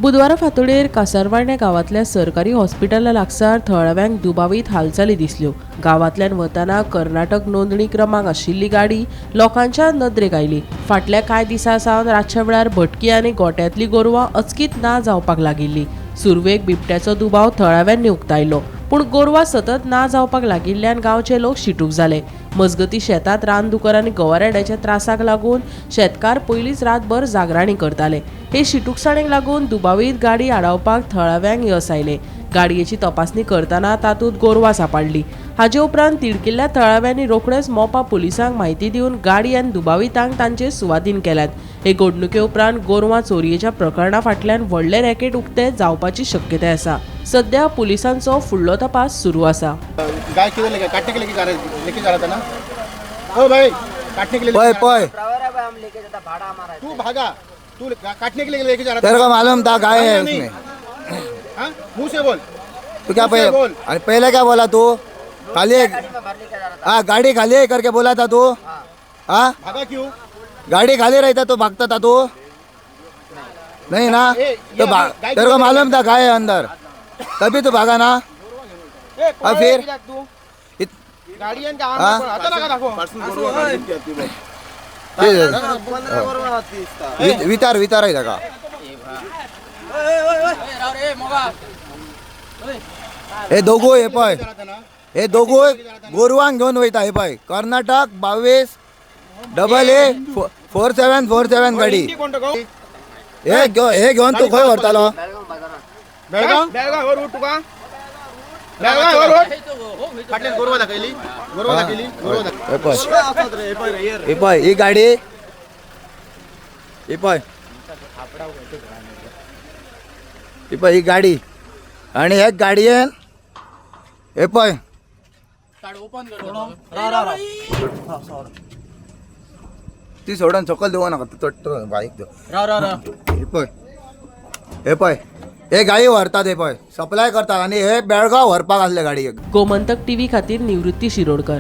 बुधवारा फांतोडेर कासारवांड्या गांवांतल्या सरकारी हॉस्पिटला लागसार थळाव्यांक दुबावीत हालचाली दिसल्यो। गांवांतल्यान वतना कर्नाटक नोंदणी क्रमांक आशिल्ली गाडी लोकांच्या नदरेक आयली। फाटल्या कांय दिसां सावन रातच्या वेळार भटकी आनी गोट्यांतली गोरवां अचकीत ना जावपाक लागिल्ली। सुरवेक बिबट्याचो दुबाव थळाव्यांनी उक्तायलो, पूण गोरवां सतत ना जावपाक लागिल्ल्यान गांवचे लोक शिटूक जाले। मजगती शेतात रानदुकर आनी गवारेड्याच्या त्रासाक लागून शेतकार पयलींच रातभर जागराणी करताले। हे शिटूकसाणेक लागून दुबावीत गाडी आडावपाक थळाव्यांक येस आयले। गाडयेची तपासणी करतना तातूंत गोरवां सांपडली। हाचे उपरांत तिडकिल्ल्या थळाव्यांनी रोखडेच मोपा पुलिसांक म्हायती दिवन गाडी आनी दुबावितांक तांचे सुवाधीन केल्यात। हे घडणुके उपरांत गोरवां चोरयेच्या प्रकरणा फाटल्यान व्हडले रॅकेट उक्ते जावपाची शक्यताय आसा। सध्या पुलिसांचो फुडलो तपास सुरू आसा। गाय किधर लेके काटने के लिए लेके जा रहा था ना? ओ भाई काटने के लिए हम लेके जाता भाड़ा हमारा है। तू भागा, तू काटने के लिए लेके जा रहा था। तेरे को मालूम था गाय है उसमें? हाँ मुंह से बोल। तू क्या मुंह से बोल। अरे पहले क्या बोला तू? खाली गाड़ी में भर लेके जा रहा था। हाँ गाड़ी खाली है करके बोला था तू? हाँ भागा क्यों? गाड़ी खाली रहता तो भागता था तू? नहीं ना? तो तेरे को मालूम था गाय है अंदर, तभी तो भागा ना? और फिर गाड़ी हाँ? विचार विचार आहे का? हे दोघो हे पय हे दोघो गोरवांक घेऊन वयता। हे पय कर्नाटक 22 AA4747 गाडी हे घेऊन तू खंय व्हरतालो? बेळगाव बेळगाव रोड तुका बेळगाव रोड फाटल्यान गोरवां दाखयली हे पय ही गाडी ही पय ही गाडी आणि एक गाडयेन हे पय ती सोडून सकल देऊ नका तू बाईक देऊ। हे पय हे गाडी व्हरतात, हे पय सप्लाय करतात आणि हे बेळगाव व्हरपाक आसले गाडी। गोमंतक टीव्ही खातीर निवृत्ती शिरोडकर।